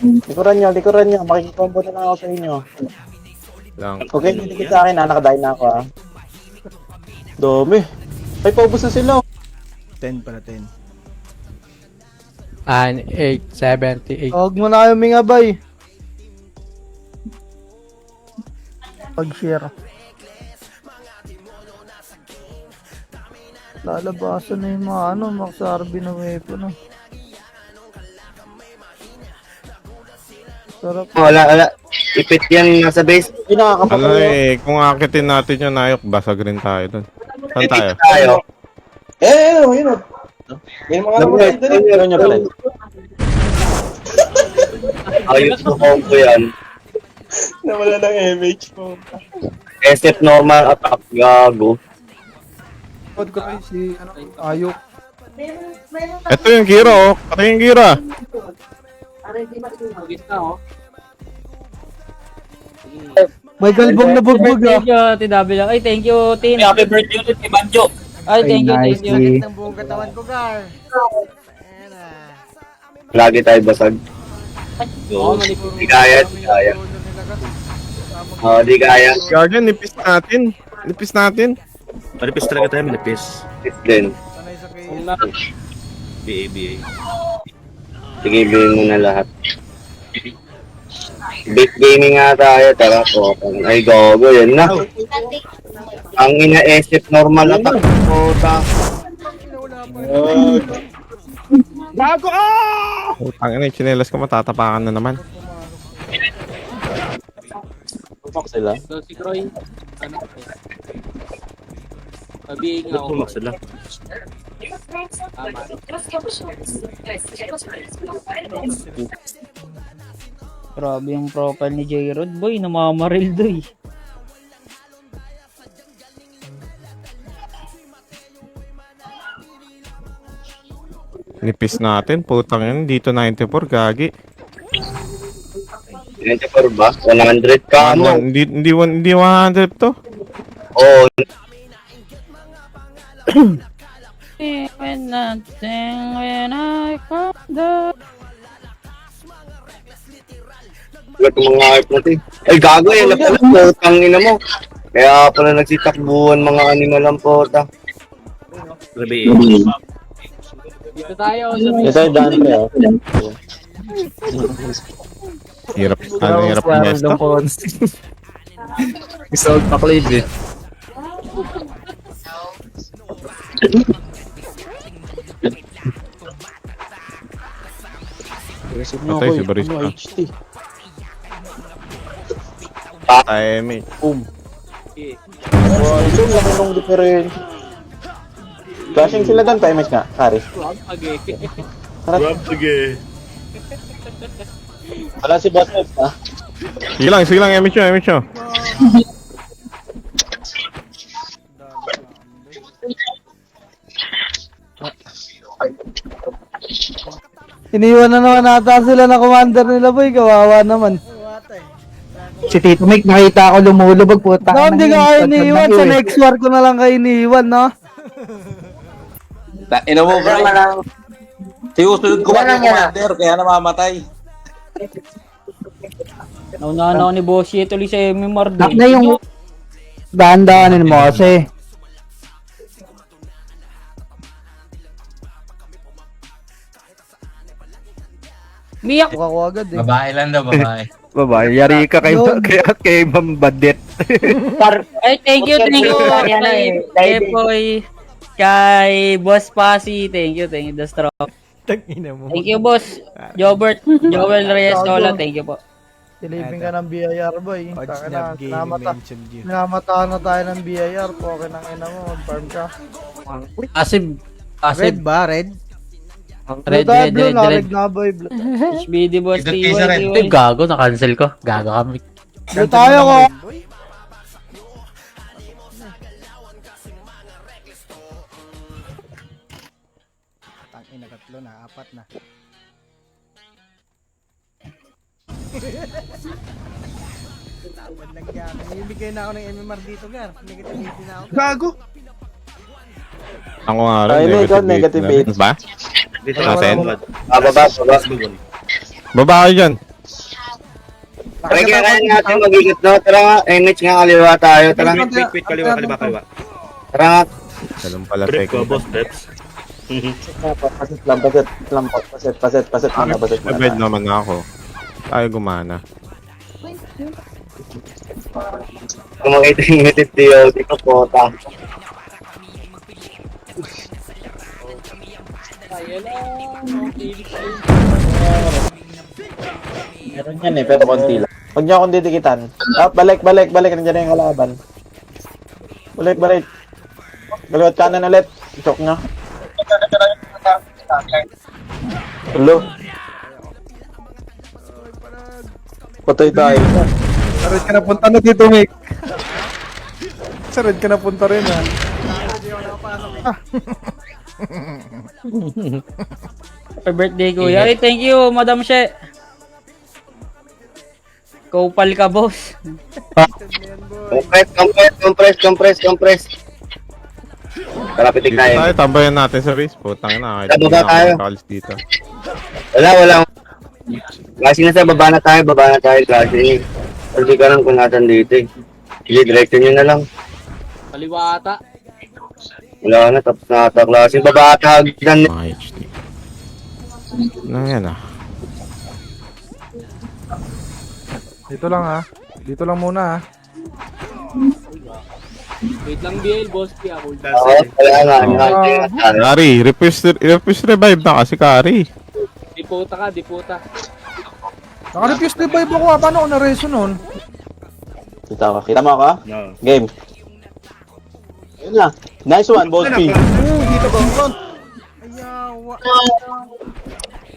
Likuran nyo. Makikikombo na lang ako sa inyo. Lang. Okay, dikit sa akin ha. Nakadahin na ako ha. Dami. Ay, paubos na sila. 10 pala, 10. 8, 78. Huwag mo na kayo mingabay. Pag-share. Lalabasan na yung mga Max RB na weapon. Sarap. Wala. Ipit yan nasa base. Hindi nakakapagod. Kung akitin natin yung Nayok, basag rin tayo dun. Saan tayo? Tayo. Yun o. Yung mga naman dali. Yun nyo pala. Ayos na combo yan. Nawala ng MH po. SF normal attack. Gago. Pod ko kayo si Ayok. Ito yung Gira oh. Pati yung Gira. May galbong na bugbog ah. Thank you, TW. Ay, thank you, Tin. Happy birthday ulit kay Banjo. Ay, thank you, thank you. Ng buong katawan ko, Gar. Ayan ah. Lagi tayo basag. Di kaya. Di kaya. Guardian, nipis natin. Nipis natin. Manipis talaga tayo, manipis. Tis din. Sanay sa kayo. BA. Sige, bilhin mo na lahat. Big gaming nga tayo. Tara po. Ay, gogo. Yan na. Ang ina SF normal attack. Puta. Bago ah! Utang ina, yung chinelas ko matatapakan na naman. Fuck sila. So, si Croy, ano? Pabigay nga ako. Tumak sila. Grabe yung profile ni J-Rod. Boy, namamaril doy. Nipis natin, putang ina, dito 94, gagi. 94 ba? 100 ka ano? Hindi 100 to. Oo. When I come down. Ba't yung mga hype natin? Ay, gago yan. Putang ina mo. Kaya pala nagsitakbuhan mga animal ang puta. BA. Dito tayo sa Yes, ay daan kayo. Hirap niya ito. Isold pa Clay eh. Patay si Barista. HT. Time. Boom. Wow, ito laki nung difference. Flashing sila doon, time nga, Karis. Sige. Wala si Boss F, ha? Sige lang, Emicho. Iniwan na naman ata sila na commander nila, boy. Kawawa naman. Si Tito Mike, nakita ako lumulubog po. No, hindi ka kayo iniwan. Sa next war ko na lang kayo iniwan, no? Ina mo, bro. Sinusunod ko pa yung commander, kaya namamatay. Naunahan ako ni Bossy tuloy sa MMR Nak doy. na yung dahan-dahanin mo kasi. Miyak! Buka ko agad eh. Babae lang daw, babae. Babae, yari ka kay Ma'am Badet. Ay, thank you kay Boy. Kay Boss Pasi, thank you, the stroke. Tangina mo. Thank you, boss. Jobert, Joel Reyes Tola, thank you po. Silipin ka ng BIR, boy. Odds Taka na na, game mentioned you. sinamatahan na tayo ng BIR. Poke ng ina mo, mag-farm ka. Asib. Red ba? Red? Red. Larig na, boy. HBD boss, Idot kayo sa red. TY. Gago, na-cancel ko. Gago kami. Blue tayo ko. Tangina, tatlo na, apat na. Tawad lang yan. Ibigay na ako ng MMR dito, Gar. Negativity na ako. Gago! Ako nga rin, Ay, negative na rin. Ba? Dito Natin? Baba. Baba kayo dyan. Tara, kaya natin mag-ingat, no? Tara nga, MH nga, kaliwa tayo. Tara, Wait, kaliwa. tara nga. Ganun pala technical. Pasit lang, pasit lang, pasit. Nabed naman ako. Tayo gumana. Kung makita yung ngitip DOT ko, pota. Meron yan pero konti lang. Huwag niyo akong didikitan. Balik. Nandiyan na yung kalaban. Balik. Galiwat kanan ulit. Chok niya. Hello? Patay tayo. Sa red ka napunta na dito, Mick. Sa red ka napunta rin, ha. Happy birthday, kuya. Ay, thank you, Madam She. Kaupal ka, boss. Compress. Tara, pitik Dito tayo, tayo. tambayan natin sa race po. Tangin na, kahit Baba hindi na ako tayo. makalis dito. Wala. Kasi nasa baba na tayo, kasi. Kasi ka lang kung natin dito eh. Sige, direction nyo na lang. Kaliwa ata. Wala na, tapos na ata klase. Baba ata, hagdan. Mga HD. Ano yan ah? Dito lang, ha. Dito lang muna, ha. Wait lang, BL, boss. Kaya hold Oo, wala nga. Kari, refuse revive na kasi Kari. Diputa. Naka-refuse revive ako, ha. Paano ako na-reso nun? Kita mo ako? No. Game. Ayun na. Nice one, Boss P. Ayawa.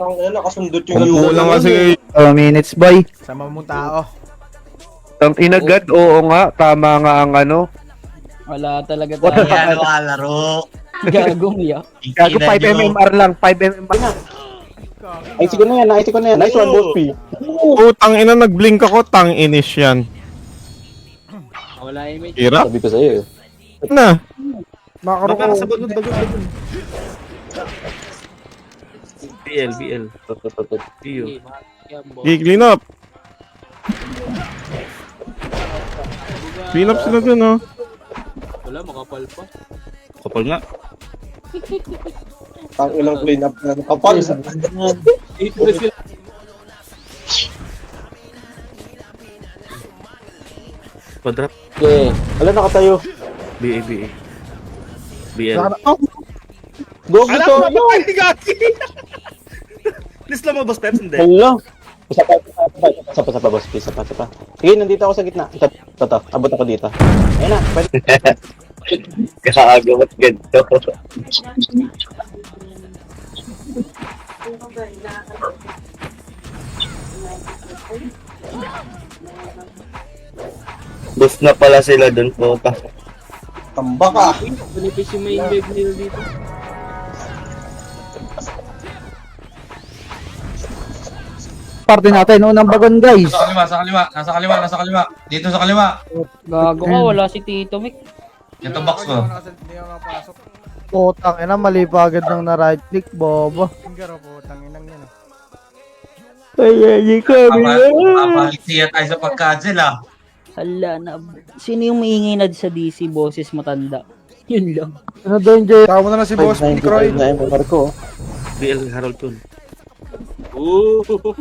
Ang nakasundot Kulang kasi 2 minutes, boy. Sama mong tao. Ang inagad, oo nga. Tama nga ang ano. Wala talaga tayo. laro. Gagong ya. Gago 5 MMR lang, 5 MMR. Ayos ko na yan. Nice one, Boss P. Putang ina, nag-blink ako, tang inis yan. Wala image. Hirap Sabi ko sa'yo. na. Makakaroon ko. BL. Clean up. Clean up sila dun, oh. Wala, makapal pa. Kapal nga. Ang ilang clean up na kapal. Padrap. Okay. Alam nakatayo. BL. Go, gusto. Please lang mo ba steps? Hindi. Hello. Isa pa, Boss P. Isa pa. Sige, nandito ako sa gitna. Ito. Abot ako dito. Ayun na. Pwede. Kakagawa ganito. Bus na pala sila dun po. Tamba ka. Manipis yung main wave nila dito. Parte natin, unang bagon, guys. Nasa kaliwa. Dito sa kaliwa. Gago ka, wala si Tito Mick. Ito box ko. Hindi ako nakapasok. Putang ina, mali pa agad nang na-right click, bobo. Tinggar po, tanginang yan. Papalit siya tayo sa pagkadzel ah. Hala na. Sino yung maingay na sa DC boses matanda? Yun lang. Ano doon, Jay? Tama mo na si Boss P, Croy. Na MMR ko. BL Harold Tun.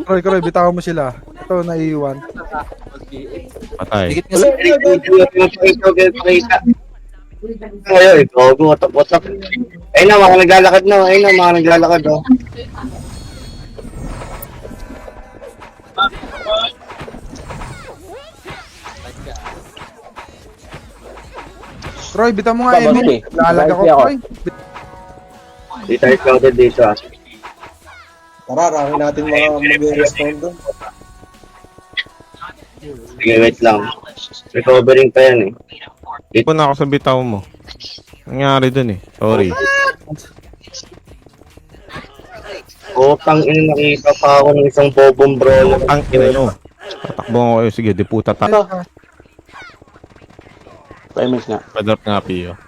Croy, bitawan mo sila. Ito, naiiwan. Patay. Ayun, ito, watak. Ayun na, mga naglalakad na. Oh. Croy, bitawan mo nga, Boss Emil. P. Lalag ako, Boss P ako. Croy. Di tayo crowded dito ah. Tara, rami natin mga mag-respond doon. Sige, wait lang. Recovering pa yan eh. Ipo na ako sa bitaw mo. Nangyari dun eh. Sorry. Tang ina, nakita pa ako ng isang bobong bro. Ang ina nyo. Tatakbo ko kayo. Sige, diputa ta. 5 minutes nga. Padrop nga, Pio.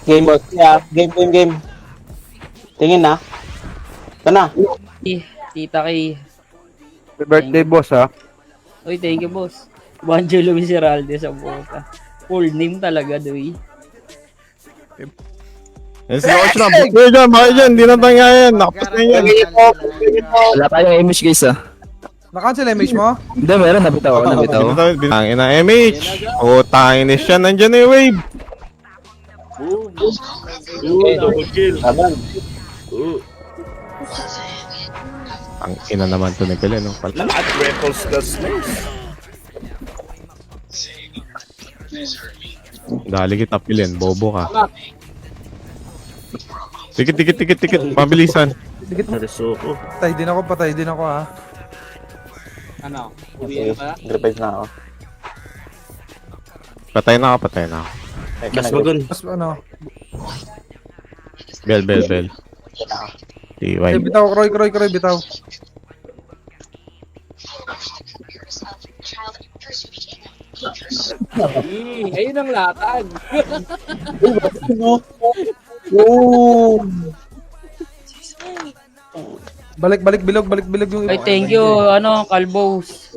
Game, boss. Yeah, game. Tingin na. Ito na. Tita Kay. Happy birthday, boss, ha. Uy, thank you, boss. Banjo Luis Heralde sa buka. Full name talaga, doy. Yan si Coach na. Bakit dyan? Di na tayo yan. Nakapas na yan. Wala tayong image guys ah. Na-cancel image mo? Hindi, meron. Nabitaw ako, nabitaw. Tangin na MH. O, tangin na siya. Nandyan na yung wave. Laban. Ang ina naman to ni Pele, no? Dali kita pilin, bobo ka. Tikit. Mabilisan. Patay din ako ha. Okay, revive na ako. Patay na ako. Mas magun. Mas ano? Bell. Eh, TY. bitaw, Kroy, bitaw. Ayun ang latag. Balik bilog yung Ay, thank you, Kalbos.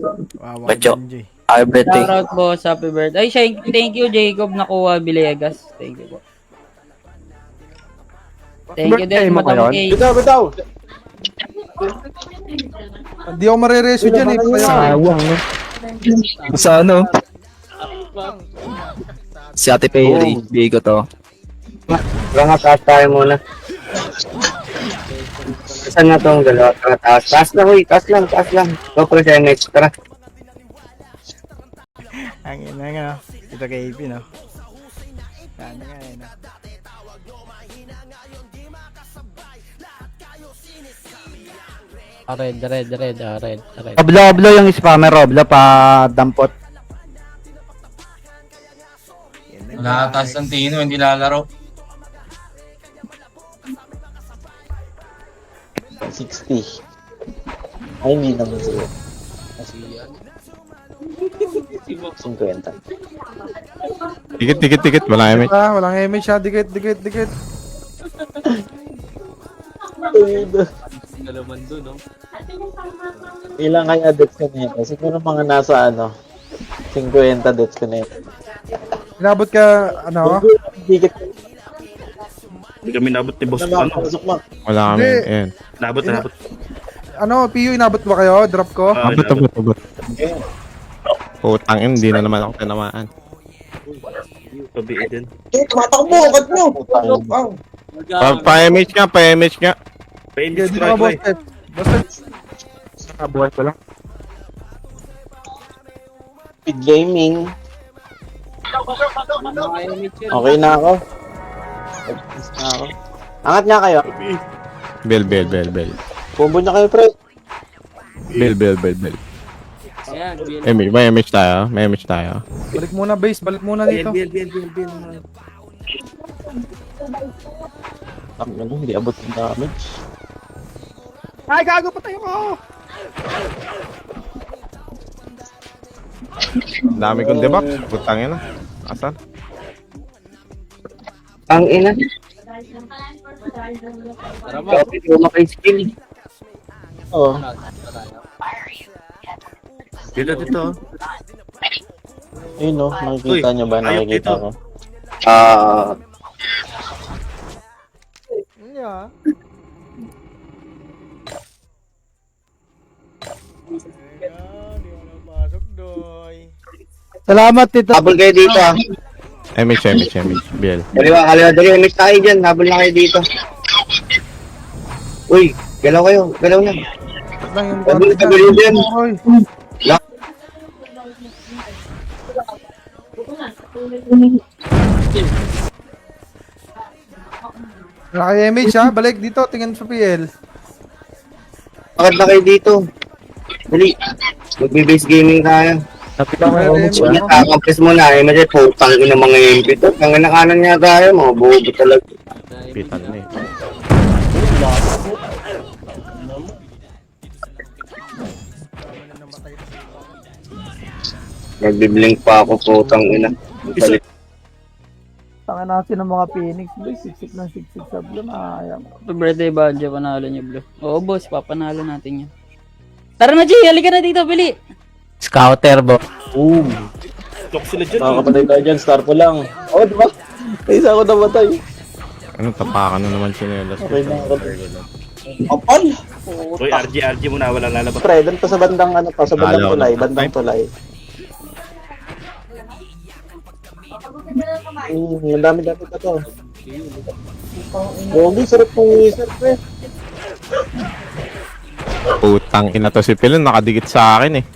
Bacho. Everything. Shoutout, boss. Happy birthday. Ay, thank you, Jacob Nakuha Villegas. Thank you, po. Thank you din, Madam K. Bitaw! Hindi ako marereso dyan eh. Sawang, no? Sa ano? Si Ate Perry. Bigay ko to. Mga taas tayo muna. Saan na itong dalawa? Taas. Taas lang, huy. Taas lang. Go for the next. Tara. Ang ina nga. Ito kay AP, no? Sana nga eh, no? Red. Oblo yung spammer, Oblo pa dampot. Wala taas ng Tino, hindi lalaro. 60. Ay, hindi naman sila. 50. Tikit. Wala MH. Walang image ha. Dikit. Ilang kaya deaths ko nito? Siguro mga nasa 50 deaths ko nito. Inabot ka, ano? Dikit. Hindi kami nabot ni boss. Pasok mo. Wala kami. Hindi. Ayan. Nabot. Ano, PU, inabot ba kayo? Drop ko? Abot. Putang ina, hindi na naman ako tinamaan. Tumatakbo! Agad mo! Pa-MH nga. Sige, dito ka, boss Pep. Boss Pep. Nakabuhay ko lang. Speed gaming. Okay na ako. Angat nga kayo. Bell. Combo niya kayo, pre. Bell. May MH tayo. Balik muna base, balik muna dito. Hindi abot yung damage. Ay, gago, patay ako! Dami kong debuff. Putang ina. Asan? Ang ina. Copy, lumaki skill. Oo. Dito. Ayun no, nakikita nyo ba? Nakikita ko. Yeah. Salamat, Tito. Habol kayo dito ah. MH. Bell. Kaliwa. Dali, miss tayo dyan. Habol na kayo dito. Uy, galaw na. Lang yung Tabi dyan. Oy. Wala kayo image ha, balik dito, tingin sa PL. Bakit na kayo dito? Dali. Magbe-base gaming tayo. Compress mo na. Kasi putang ina mga MP to. Ang nakanan niya tayo. Mga bobo talaga. Pitan na eh. Nagbiblink pa ako putang ina. Tangan natin ng mga Phoenix, boy. Siksik sa blue. Happy birthday, Banjo. Panalo niyo, Blue. Oo, boss. Papanalo natin yan. Tara na, G. Halika na dito, Bili. Scouter, bo. Boom. Makakapatay tayo dyan, star po lang. Oh, diba? Isa ako namatay. Ano, tapakan na naman chinelas. Okay na ako. Kapal! Uy, RG muna, walang lalabas. Pre, doon pa sa bandang ano pa, sa bandang Lalo ako tulay, na. bandang tulay. Ang dami-dami pa to. Gogi, sarap po wizard, pre. Putang ina to si Pilon, nakadikit sa akin eh.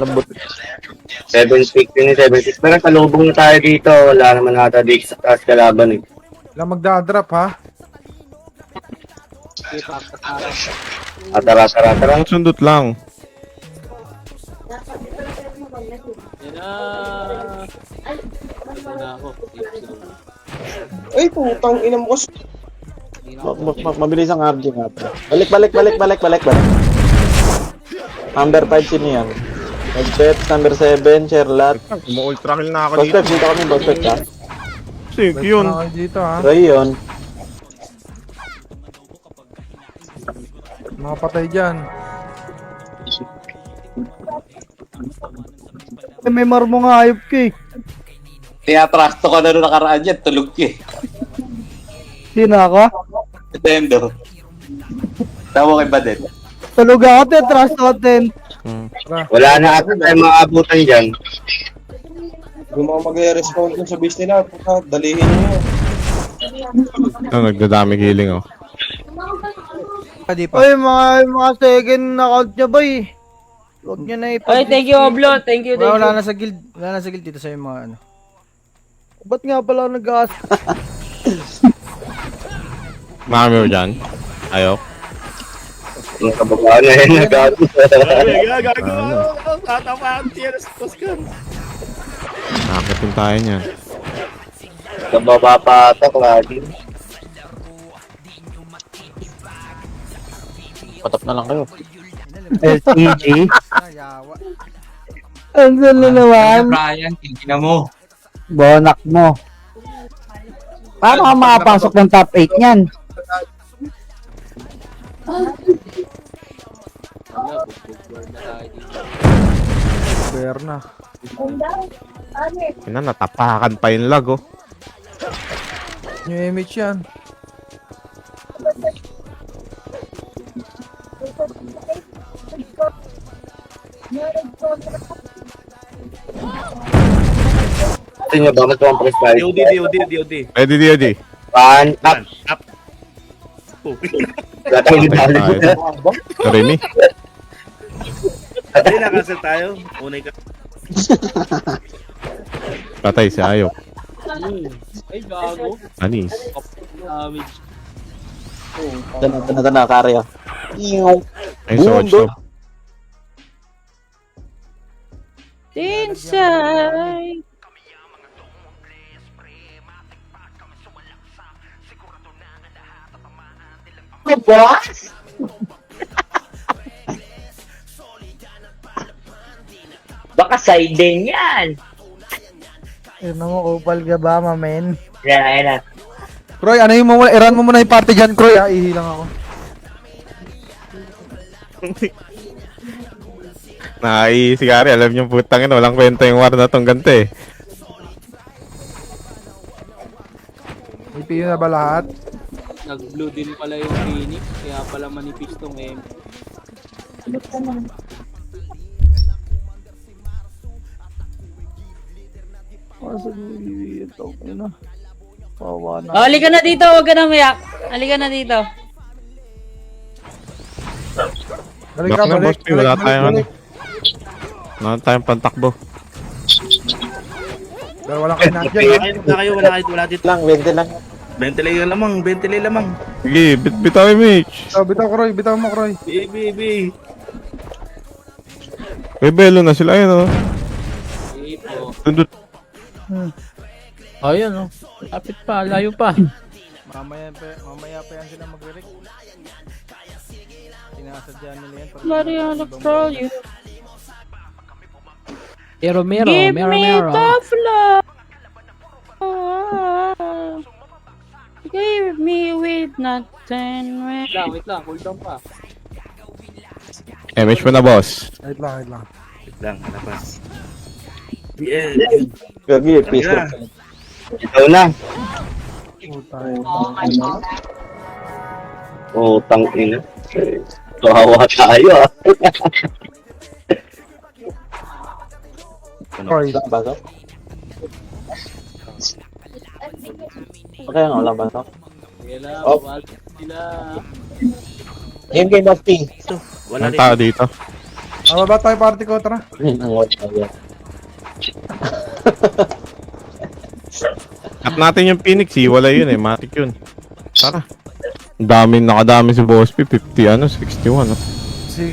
Lambot. 7-6 yun, 7-6. Pero salubong na tayo dito. Wala naman ata dito sa taas kalaban eh. Wala magdadrop ha. Atara. Ang sundot lang. Ay, putang ina mo. Mabilis ang RG nga, pre. Balik. Number 5 sino yan? Nagpet, number 7, Sherlat. Umu-ultra kill na ako Boss dito. Pep, dito kami, Boss Pep, ha? Sige, yun. Wala kayo dito ha. Ray yun. Mga patay dyan. May marmo nga ayop ka eh. Tinatrasto ka na nung nakaraan yan, tulog ka eh. Sino ako? Nintendo. Tawa kay Badet. Tulog ako, trust content. Wala na ata tayo maabutan dyan. Kung mga mag-respond dun sa base nila, puta, dalihin nyo yun. Ano, nagdadami healing oh. Hindi pa. Ay, mga second account niya ba eh. Huwag niya na Ay, thank you, Oblo. Thank you. Wala na sa guild. Wala na sa guild dito sa mga ano. Ba't nga pala ako nag-gas? Marami mo dyan. Ayaw. Yung kababaan na yun, nagago. Gago! Tatamaan, TNS Oscar. Nakakitin tayo niyan. Kababa pa ata, lagi. Patap na lang kayo. SEG? Yawa. Andiyan na naman. Brian, tingnan mo. Bonak mo. Paano ka makapasok ng top 8 niyan? Fair na. Ina, natapakan pa yung lag oh. New image yan. Ito nyo ba, mag-compress tayo? DOD. Ready, DOD. Pan, up. Up. Wala tayo Patay nidali. tayo. Remy. Hindi, nakasal tayo. Unay ka. Patay si Ayaw. Ay, gago. Anis. Damage. Tana, kari, ah. Ay, so much to. Inside. Baka siding yan. Yun mo, upal ka ba, mamen? Yan na. Croy, ano yung mo muna? I-run mo muna yung party dyan, Croy. Ihilang ako. Si Gary, alam niyo putang ina, walang kwenta yung war na tong ganito eh. May PU na ba lahat? Nag-blue din pala yung Phoenix. Kaya pala manipis tong M. Oh, halika na dito. Huwag ka na umiyak. Halika na dito. Balik Baka ka, na balik. boss, wala tayong ano. Wala tayong pantakbo. Pero wala kayo na dyan. Wala dito. Lang, 20 lang. 20 lamang. Sige, bitaw yung Mitch. Bitaw, Croy. Bitaw mo, Croy. Baby. Rebelo na sila yun oh. Tundot. Ayun, oh. Lapit pa. Layo pa. Mamaya pa yan sila mag-rec. Sinasadya nila yan. Bloody control you. Mero, Give me tough love. Gave me with nothing. Wait lang, cool down pa. MH mo na, boss. Wait lang. Wait lang, ano pa? Yeah. Gagi, peace Yeah. lang. Ikaw na. Utang ina. Kawawa tayo ah. Oy, Baso? Okay nga, walang baso. Oh. Game, boss P. Wala Ang rin. tao dito. ba tayo party ko, tara. Ang watch na yan. Cut natin yung Phoenix, wala yun eh, matik yun. Tara. Nakadami si Boss P, 50 61 Si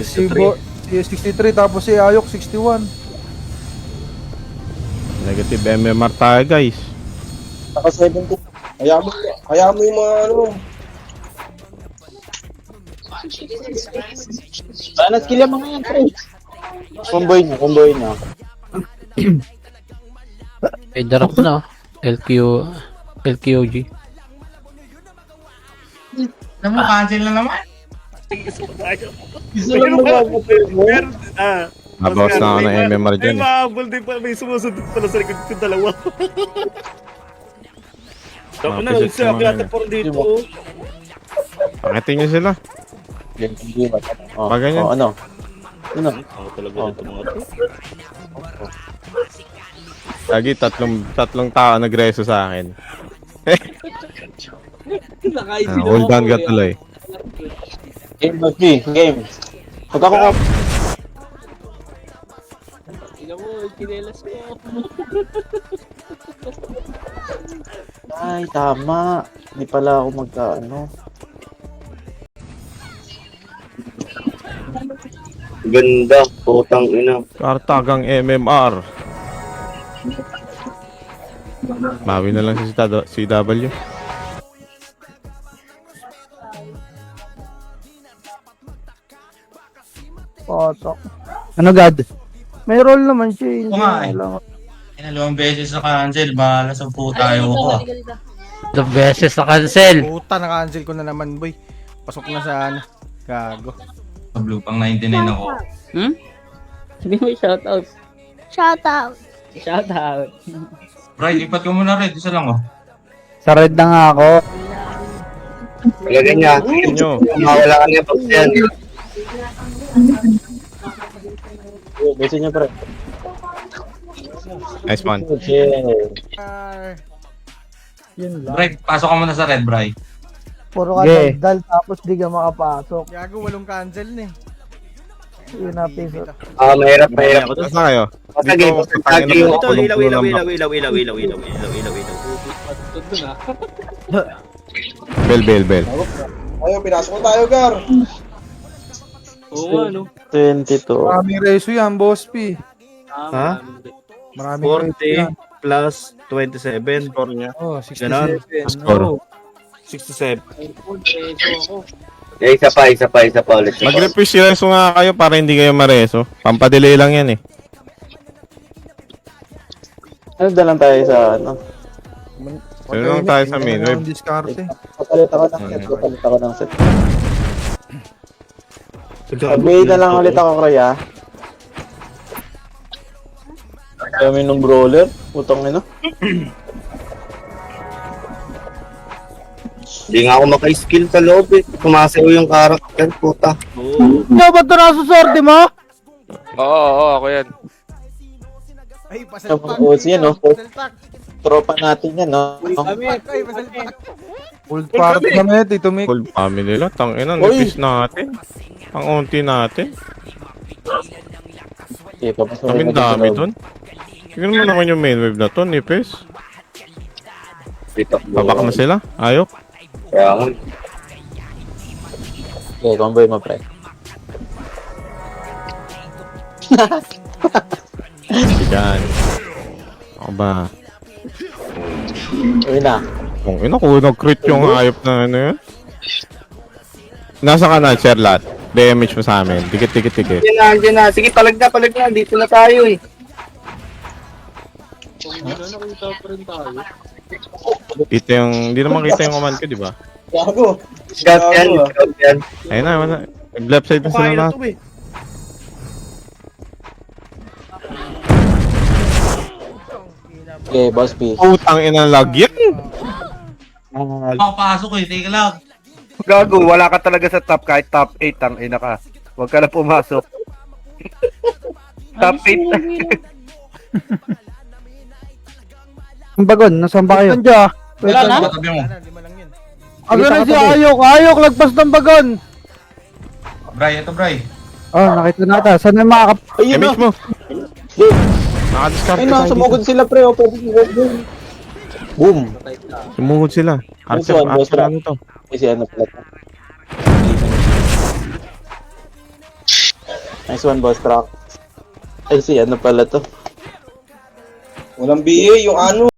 63 tapos si Ayok 61. Negative MMR tayo guys. Naka 70. Kaya mo yung mga ano. Sana skill yung mga yan, pre. Comboy niya. Eh, darap na. LQOG. Naman, cancel na naman. Meron, Nabawas na ako ng MMR Ay, dyan eh. mahabol din pa. May sumusunod pala sa likod ko dalawa. Tapos na, Mapisit isa, naman kaya eh. po dito. Oh. Pakitin nyo sila. Oh, Pag ganyan. oh, ano? Ako talaga dito mga to. Lagi, tatlong tao nagreso sa akin. Hold down ka tuloy. Game, boss P. Game. Huwag ako ka. Ay, tama. Hindi pala ako magkaano. Ganda. Utang ina. Kartagang MMR. Bawi na lang si CW. Potok. Ano God? May role naman siya. Oo nga eh. Inalawang beses na cancel, bahala sa puta tayo ko. The beses na cancel. Puta, na-cancel ko na naman, boy. Pasok na sa ano. Gago. Sa blue pang 99 ako. Hmm? Sabi mo shoutout. Shoutout. Bright, ipat ko muna red, isa lang oh. Sa red na nga ako. Talaga niya. Inyo. Mawala ka niya pag yan. Besin niya, pre. Nice man. Bright, pasok ka muna sa red, Bright. Puro ka Yeah. daldal tapos di ka makapasok. Gago, walong cancel na eh. Yun na piso. Mahirap. Saan kayo? Pasagay, pasagay yung Ito, ilaw. Bell. Ayun, pinasok ko tayo, Gar. Oo, ano? 22. Maraming reso yan, Boss P. Ha? Maraming reso yan. 40 plus 27. Score niya. Oh, Ganon. 67. Score. Oh. 67. Eh, isa pa ulit. Mag-refresh reso nga kayo para hindi kayo mareso. Pampadelay lang yan eh. Ano dalang tayo sa ano? Pero lang tayo sa main wave. Diskarte. Papalit ako ng set. Upgrade na lang ulit ako, Kroy, ah. Kami nung brawler. Putang ina. Hindi nga ako maka-skill sa loob eh. Kumasayaw yung karakter, puta. Ikaw ba ito nasa sorte mo? Oo, ako yan. Ay, pasalpak. OC yan, no? Pasalpak. Tropa natin yan, no? Ay, pasalpak. Full party kami, Tito Mick. Full family lang. Tangina, Uy! nipis natin. Ang unti natin. Okay, papasukin Kaming natin sa dami loob. dun. Tignan mo naman yung main wave na to, nipis. Dito. Babak na sila. Ayok. Kaya nga. Okay, convoy mo, pre. Yan. Ako ba? Uy na. Kung ina ko, nag-crit yung ayop na ano yun. Nasa ka na, share lahat. Damage mo sa amin. Dikit. Andiyan na. Sige, palag na. Dito na tayo eh. Kita yung, hindi naman kita yung command ko, di ba? Gago. Scout yan, scout yan. Ayun na, wala. Left side na sila lahat. Okay, boss P. Putang ina lagyan. Papasok eh, teka lang. Gago, wala ka talaga sa top kahit top 8 ang ina ka. Huwag ka na pumasok. Top 8. Ang bagon, nasaan ba kayo? Nandiyan. Wala na? Patabi mo. Lima lang yun. Ano na si Ayok? Ayok, lagpas ng bagon! Bray, ito Bray. Oh, nakita natin. Saan na makakap... Ay, Ayun na. mismo. Nakadiscard Ayun ka na, tayo sumugod dito. sila pre. O, pwede boom. Boom. Sumugod sila. Nice one, boss, Archer ano to? Ay, si ano pala to. Nice one, boss truck. Ay, si ano pala to. Walang BA, yung ano.